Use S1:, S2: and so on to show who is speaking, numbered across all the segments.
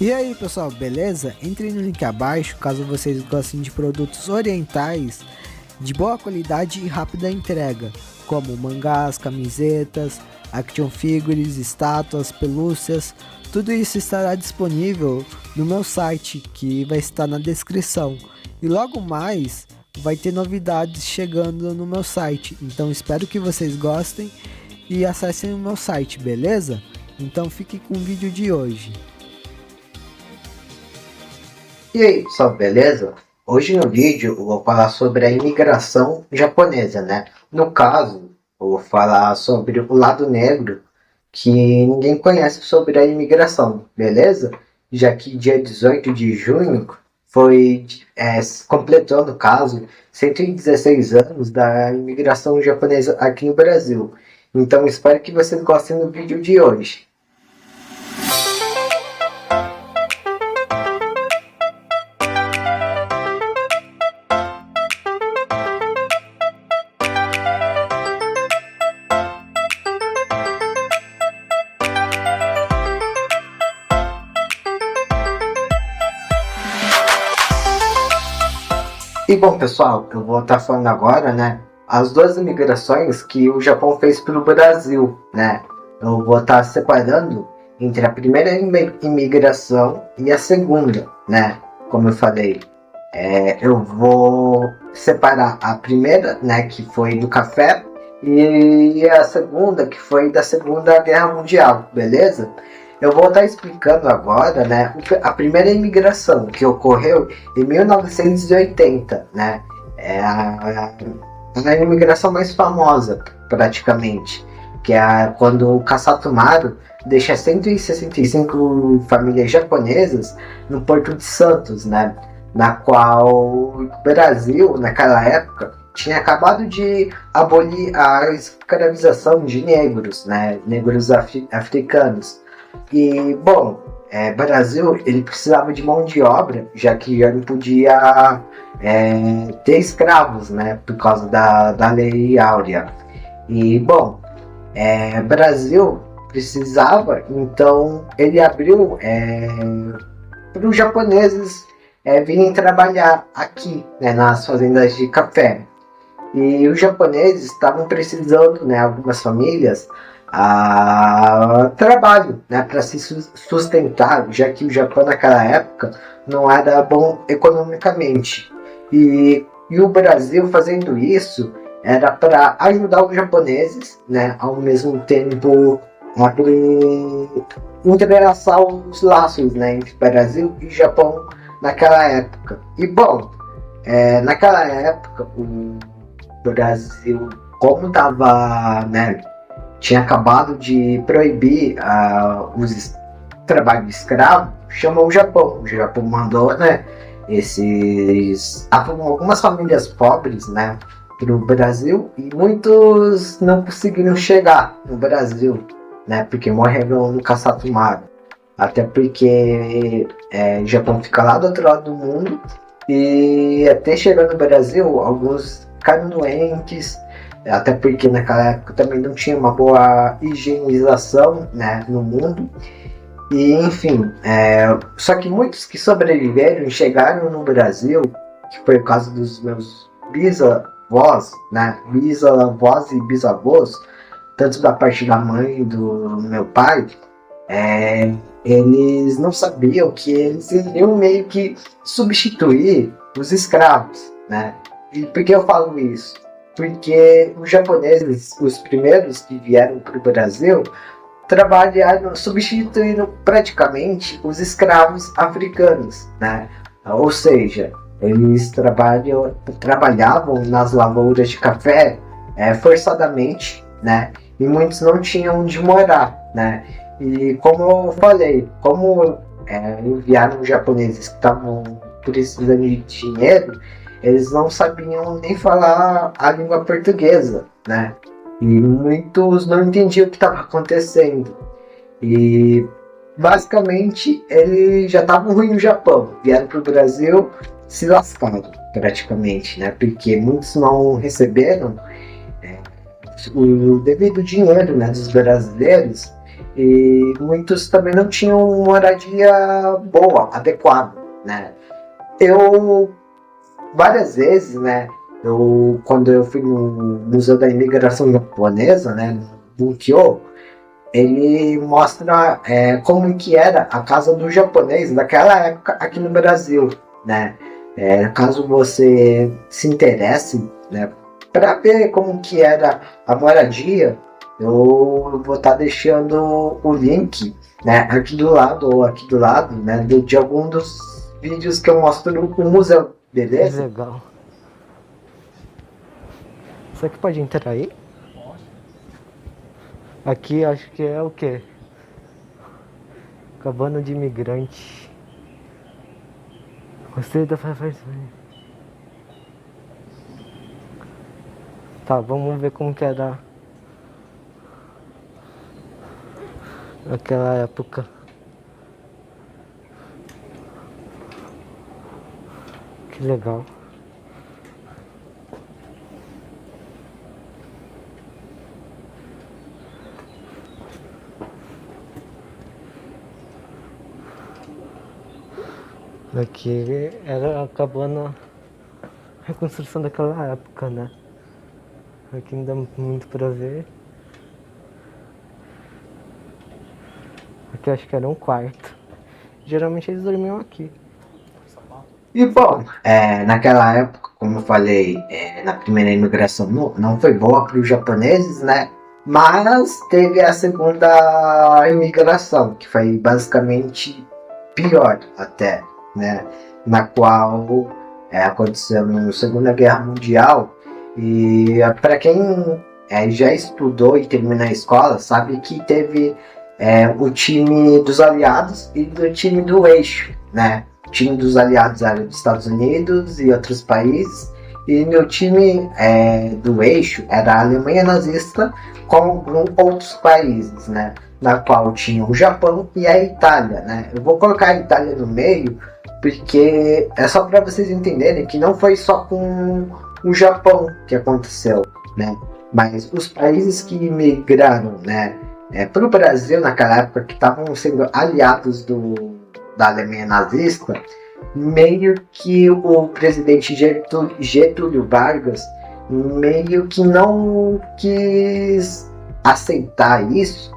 S1: E aí pessoal, beleza? Entre no link abaixo caso vocês gostem de produtos orientais de boa qualidade e rápida entrega, como mangás, camisetas, action figures, estátuas, pelúcias. Tudo isso estará disponível no meu site, que vai estar na descrição. E logo mais vai ter novidades chegando no meu site, então espero que vocês gostem e acessem o meu site, beleza? Então fique com o vídeo de hoje.
S2: E aí pessoal, beleza? Hoje no vídeo eu vou falar sobre a imigração japonesa, né? No caso, eu vou falar sobre o lado negro que ninguém conhece sobre a imigração, beleza? Já que dia 18 de junho completou, no caso, 116 anos da imigração japonesa aqui no Brasil. Então espero que vocês gostem do vídeo de hoje. E bom pessoal, eu vou estar falando agora, né, as duas imigrações que o Japão fez para o Brasil, né. Eu vou estar separando entre a primeira imigração e a segunda, né, como eu falei. Eu vou separar a primeira, né, que foi do café, e a segunda, que foi da Segunda Guerra Mundial, beleza? Eu vou estar explicando agora, né, a primeira imigração que ocorreu em 1980, né? É a imigração mais famosa, praticamente, que é quando o Kasato Maru deixa 165 famílias japonesas no Porto de Santos, né? Na qual o Brasil, naquela época, tinha acabado de abolir a escravização de negros, né? Negros africanos. E, bom, Brasil, ele precisava de mão de obra, já que já não podia ter escravos, né, por causa da Lei Áurea. E, bom, Brasil precisava, então ele abriu para os japoneses virem trabalhar aqui, né, nas fazendas de café. E os japoneses estavam precisando, né, algumas famílias, trabalho, né, para se sustentar, já que o Japão naquela época não era bom economicamente. E o Brasil fazendo isso era para ajudar os japoneses, né, ao mesmo tempo entrelaçar os laços, né, entre Brasil e Japão naquela época. E bom, naquela época o Brasil, como estava, né, tinha acabado de proibir os trabalho escravo, chamou o Japão. O Japão mandou, né, algumas famílias pobres, né, para o Brasil, e muitos não conseguiram chegar no Brasil, né, porque morreram no Kasato Maru. Até porque o Japão fica lá do outro lado do mundo, e até chegar no Brasil, alguns ficaram doentes, até porque naquela época também não tinha uma boa higienização, né, no mundo. E enfim, só que muitos que sobreviveram e chegaram no Brasil, que foi o caso dos meus bisavós, né, bisavós e bisavós, tanto da parte da mãe do meu pai, eles não sabiam que eles iriam meio que substituir os escravos, né? E por que eu falo isso? Porque os japoneses, os primeiros que vieram para o Brasil, substituíram praticamente os escravos africanos, né? Ou seja, eles trabalhavam nas lavouras de café forçadamente, né? E muitos não tinham onde morar, né? E como eu falei, como enviaram os japoneses que estavam precisando de dinheiro, eles não sabiam nem falar a língua portuguesa, né? E muitos não entendiam o que estava acontecendo. E basicamente eles já estavam ruins no Japão, vieram para o Brasil, se lascaram praticamente, né? Porque muitos não receberam o devido dinheiro, né, dos brasileiros, e muitos também não tinham moradia boa, adequada, né? Eu várias vezes, né? Quando eu fui no Museu da Imigração Japonesa, né? No Kyo, ele mostra como que era a casa do japonês naquela época aqui no Brasil, né? Caso você se interesse, né, para ver como que era a moradia, eu vou estar deixando o link, né, aqui do lado, né, de algum dos vídeos que eu mostro no museu, beleza?
S1: Legal. Será que pode entrar aí? Aqui acho que é o quê? Cabana de imigrante. Gostei da faz. Tá, vamos ver como que era naquela época. Que legal. Aqui era a cabana, reconstrução daquela época, né? Aqui não dá muito pra ver. Aqui acho que era um quarto. Geralmente eles dormiam aqui.
S2: E bom, naquela época, como eu falei, na primeira imigração não foi boa para os japoneses, né? Mas teve a segunda imigração, que foi basicamente pior até, né? Na qual aconteceu na Segunda Guerra Mundial. E para quem já estudou e terminou a escola, sabe que teve o time dos aliados e do time do eixo, né? O time dos aliados era dos Estados Unidos e outros países, e meu time do eixo era a Alemanha nazista com outros países, né? Na qual tinha o Japão e a Itália, né? Eu vou colocar a Itália no meio porque é só para vocês entenderem que não foi só com o Japão que aconteceu, né? Mas os países que migraram, né, para o Brasil naquela época, que estavam sendo aliados da Alemanha nazista, meio que o presidente Getúlio Vargas meio que não quis aceitar isso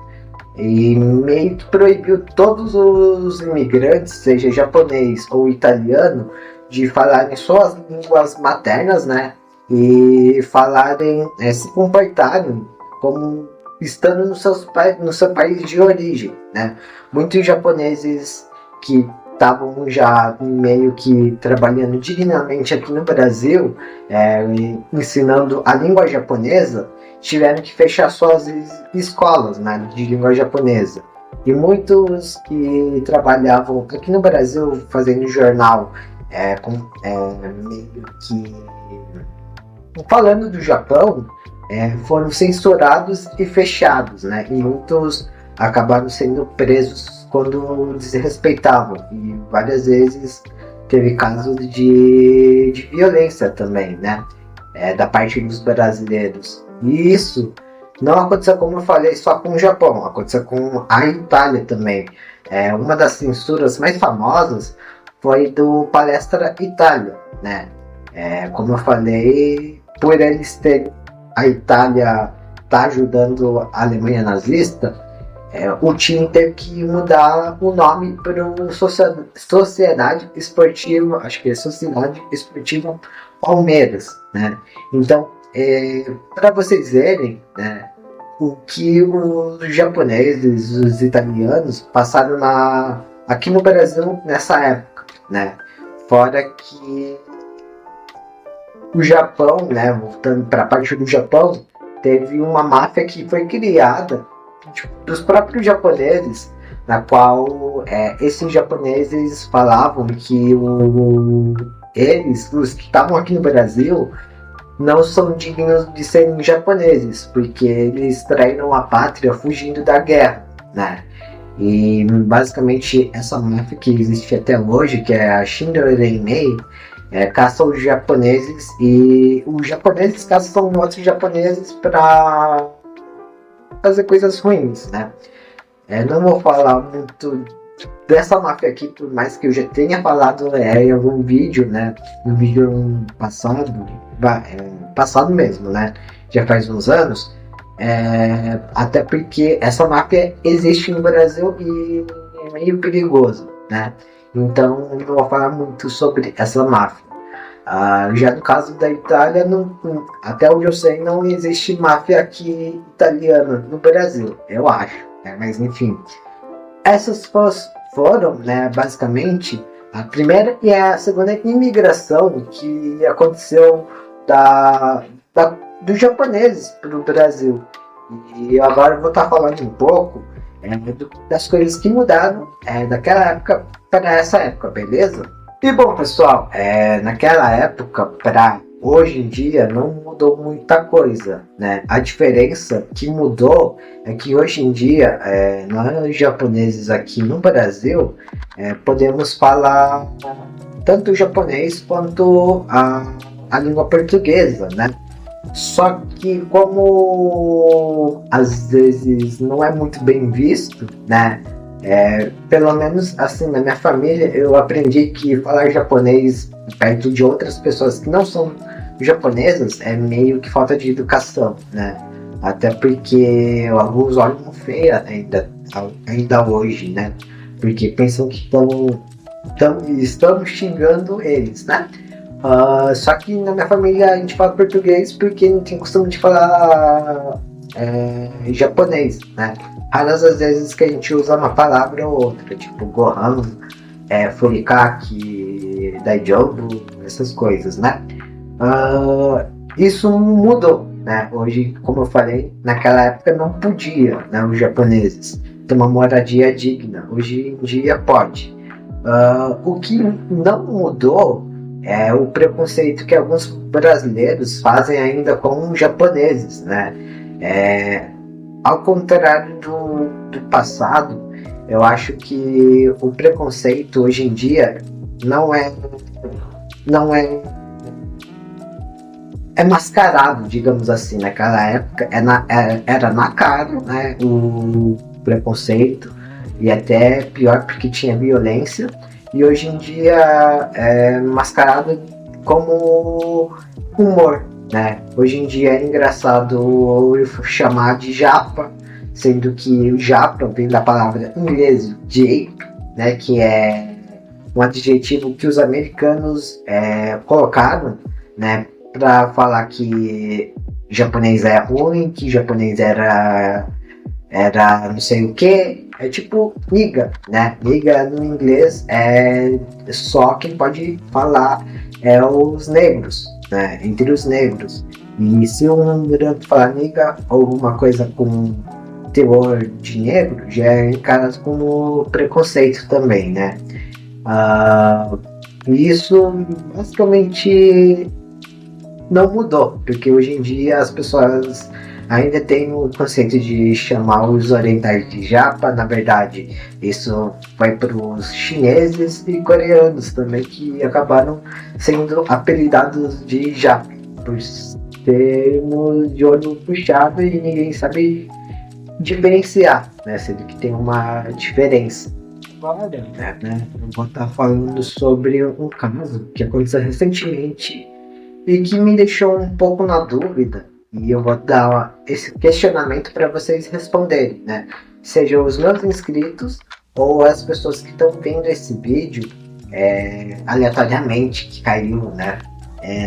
S2: e meio que proibiu todos os imigrantes, seja japonês ou italiano, de falarem suas línguas maternas, né? E falarem, se comportarem como estando no seu país de origem, né? Muitos japoneses que estavam já meio que trabalhando dignamente aqui no Brasil, ensinando a língua japonesa, tiveram que fechar suas escolas, né, de língua japonesa. E muitos que trabalhavam aqui no Brasil fazendo jornal, meio que falando do Japão, foram censurados e fechados, né? E muitos acabaram sendo presos quando desrespeitavam. E várias vezes teve casos de violência também, né? Da parte dos brasileiros. E isso não aconteceu, como eu falei, só com o Japão. Aconteceu com a Itália também. Uma das censuras mais famosas foi do Palestra Itália, né? Como eu falei, por eles terem a Itália ajudando a Alemanha nazista, o time teve que mudar o nome para Sociedade Esportiva, acho que é Sociedade Esportiva Palmeiras, né? Então, para vocês verem, né, o que os japoneses, os italianos passaram aqui no Brasil nessa época, né? Fora que o Japão, né, voltando para a parte do Japão, teve uma máfia que foi criada dos próprios japoneses, na qual esses japoneses falavam que eles, os que estavam aqui no Brasil, não são dignos de serem japoneses, porque eles traíram a pátria fugindo da guerra, né? E basicamente essa máfia que existe até hoje, que é a Shindorenei, caça os japoneses, e os japoneses caçam outros japoneses para fazer coisas ruins, né? Não vou falar muito dessa máfia aqui, por mais que eu já tenha falado em algum vídeo, né? No vídeo passado, passado mesmo, né? Já faz uns anos. Até porque essa máfia existe no Brasil e é meio perigoso, né? Então não vou falar muito sobre essa máfia. Já no caso da Itália, até onde eu sei, não existe máfia aqui italiana no Brasil, eu acho. Né? Mas enfim, essas foram, né, basicamente, a primeira e a segunda imigração que aconteceu dos japoneses para o Brasil. E agora eu vou estar falando um pouco das coisas que mudaram daquela época para essa época, beleza? E bom, pessoal, naquela época para hoje em dia não mudou muita coisa, né? A diferença que mudou é que hoje em dia nós japoneses aqui no Brasil podemos falar tanto o japonês quanto a língua portuguesa, né? Só que como às vezes não é muito bem visto, né? Pelo menos assim na minha família eu aprendi que falar japonês perto de outras pessoas que não são japonesas é meio que falta de educação, né? Até porque alguns olham feio ainda hoje, né? Porque pensam que estamos xingando eles, né? Só que na minha família a gente fala português porque não tem costume de falar japonês, né? Raras as vezes que a gente usa uma palavra ou outra, tipo Gohan, Furikake, Daijobu, essas coisas, né? Isso mudou, né? Hoje, como eu falei, naquela época não podia, né, os japoneses ter uma moradia digna. Hoje em dia pode. O que não mudou é o preconceito que alguns brasileiros fazem ainda com os japoneses, né? Ao contrário do passado, eu acho que o preconceito hoje em dia não é mascarado, digamos assim. Naquela época era na cara, né, o preconceito, e até pior porque tinha violência, e hoje em dia é mascarado como humor, né? Hoje em dia é engraçado chamar de japa, sendo que o japa vem da palavra inglesa jape, né, que é um adjetivo que os americanos colocaram, né, para falar que japonês é ruim, que japonês era não sei o que. É tipo niga, né? Niga no inglês é só quem pode falar os negros, né? Entre os negros. E se um branco falar niga ou alguma coisa com teor de negro, já é encarado como preconceito também, né? Isso basicamente não mudou, porque hoje em dia as pessoas ainda têm o conceito de chamar os orientais de japa. Na verdade, isso vai para os chineses e coreanos também, que acabaram sendo apelidados de japa, por termos de olho puxado e ninguém sabe diferenciar, né? Sendo que tem uma diferença. Agora, né, eu vou estar falando sobre um caso que aconteceu recentemente e que me deixou um pouco na dúvida, e eu vou dar esse questionamento para vocês responderem, né? Sejam os meus inscritos ou as pessoas que estão vendo esse vídeo aleatoriamente, que caiu, né?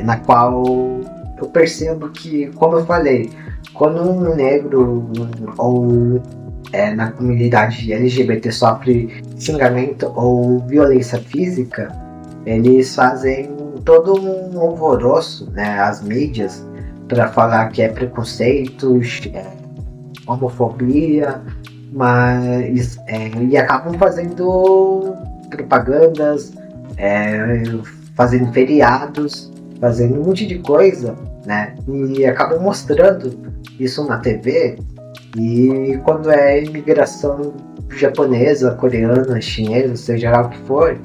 S2: Na qual eu percebo que, como eu falei, quando um negro ou na comunidade LGBT sofre xingamento ou violência física, eles fazem todo um alvoroço, né, as mídias, para falar que é preconceito, homofobia, mas e acabam fazendo propagandas, fazendo feriados, fazendo um monte de coisa, né, e acabam mostrando isso na TV. E quando é imigração japonesa, coreana, chinesa, seja lá o que for,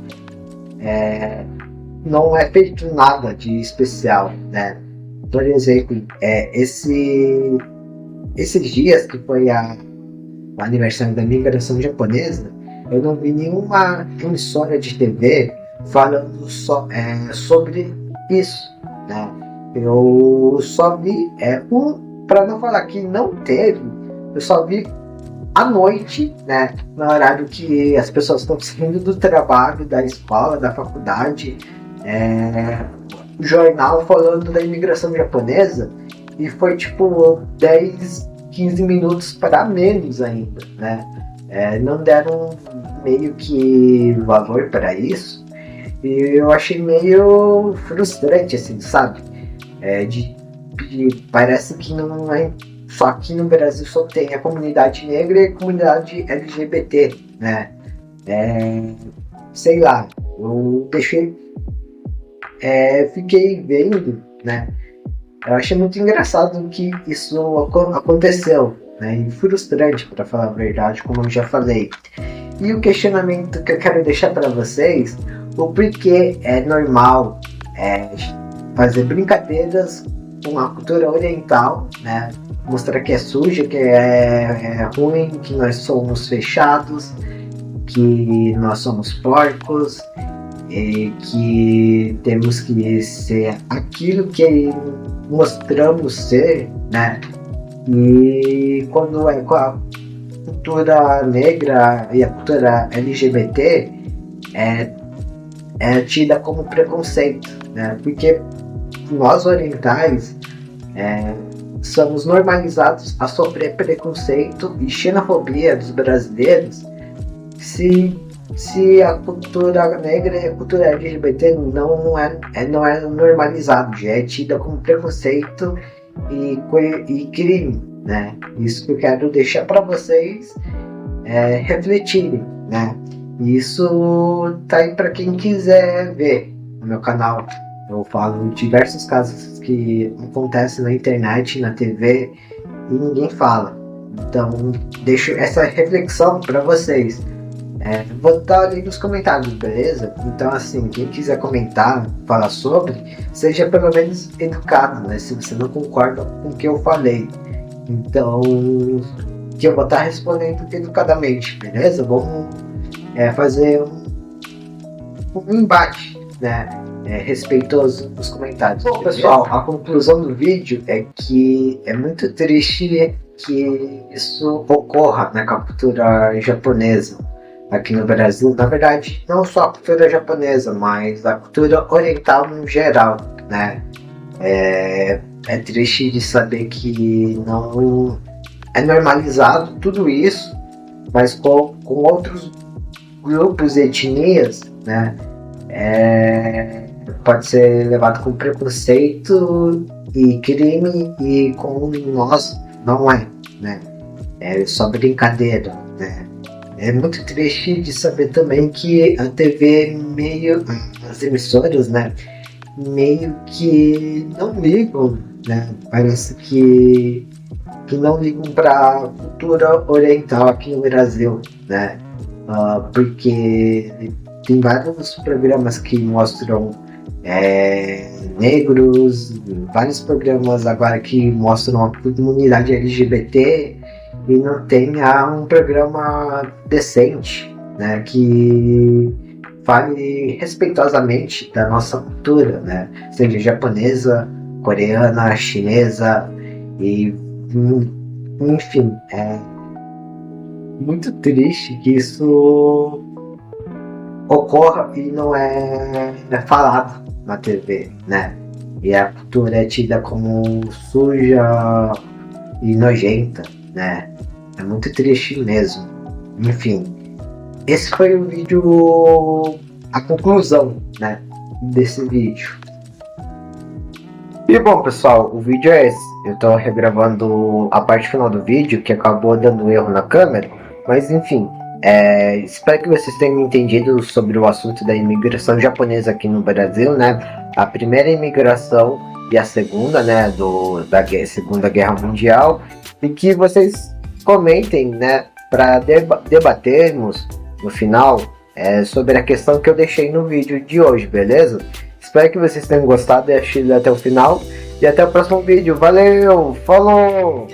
S2: não é feito nada de especial, né? Por exemplo, esses dias que foi o aniversário da imigração japonesa, eu não vi nenhuma emissora de TV falando sobre isso, né? Eu só vi, para não falar que não teve, eu só vi à noite, né? No horário que as pessoas estão saindo do trabalho, da escola, da faculdade, o jornal falando da imigração japonesa, e foi tipo 10, 15 minutos para menos ainda, né? Não deram meio que valor para isso, e eu achei meio frustrante, assim, sabe? Parece que não é só aqui no Brasil, só tem a comunidade negra e a comunidade LGBT, né? Sei lá, eu fiquei vendo, né? Eu achei muito engraçado que isso aconteceu, né? E frustrante, para falar a verdade, como eu já falei. E o questionamento que eu quero deixar para vocês, o porquê é normal fazer brincadeiras com a cultura oriental, né? Mostrar que é suja, que é ruim, que nós somos fechados, que nós somos porcos, e que temos que ser aquilo que mostramos ser, né? E quando é com a cultura negra e a cultura LGBT, é tida como preconceito, né? Porque nós orientais somos normalizados a sofrer preconceito e xenofobia dos brasileiros se a cultura negra e a cultura LGBT não é normalizado, já é tida como preconceito e crime, né? Isso que eu quero deixar para vocês refletirem, né? Isso tá aí para quem quiser ver no meu canal. Eu falo diversos casos que acontecem na internet, na TV, e ninguém fala. Então, deixo essa reflexão para vocês. Vou estar ali nos comentários, beleza? Então, assim, quem quiser comentar, falar sobre, seja pelo menos educado, né? Se você não concorda com o que eu falei. Então, que eu vou estar respondendo educadamente, beleza? Vamos fazer um embate, né? Respeitoso nos comentários. Bom, pessoal, a conclusão do vídeo é que é muito triste que isso ocorra na cultura japonesa aqui no Brasil. Na verdade, não só a cultura japonesa, mas a cultura oriental no geral, né? É triste de saber que não é normalizado tudo isso, mas com outros grupos e etnias, né? Pode ser levado com preconceito e crime, e com nós não é, né? É só brincadeira, né? É muito triste de saber também que a TV as emissoras, né, meio que não ligam, né? Parece que não ligam para a cultura oriental aqui no Brasil, né? Porque tem vários programas que mostram negros, vários programas agora que mostram a comunidade LGBT, e não tem um programa decente, né, que fale respeitosamente da nossa cultura, né, seja japonesa, coreana, chinesa, e enfim, é muito triste que isso ocorra e não é falado na TV, né? E a cultura é tida como suja e nojenta, né? É muito triste mesmo. Enfim, esse foi o vídeo, a conclusão, né, desse vídeo. E bom, pessoal, o vídeo é esse. Eu tô regravando a parte final do vídeo, que acabou dando erro na câmera, mas enfim. Espero que vocês tenham entendido sobre o assunto da imigração japonesa aqui no Brasil, né? A primeira imigração e a segunda, né? Da Segunda Guerra Mundial. E que vocês comentem, né? Para debatermos no final sobre a questão que eu deixei no vídeo de hoje, beleza? Espero que vocês tenham gostado e assistido até o final. E até o próximo vídeo. Valeu! Falou!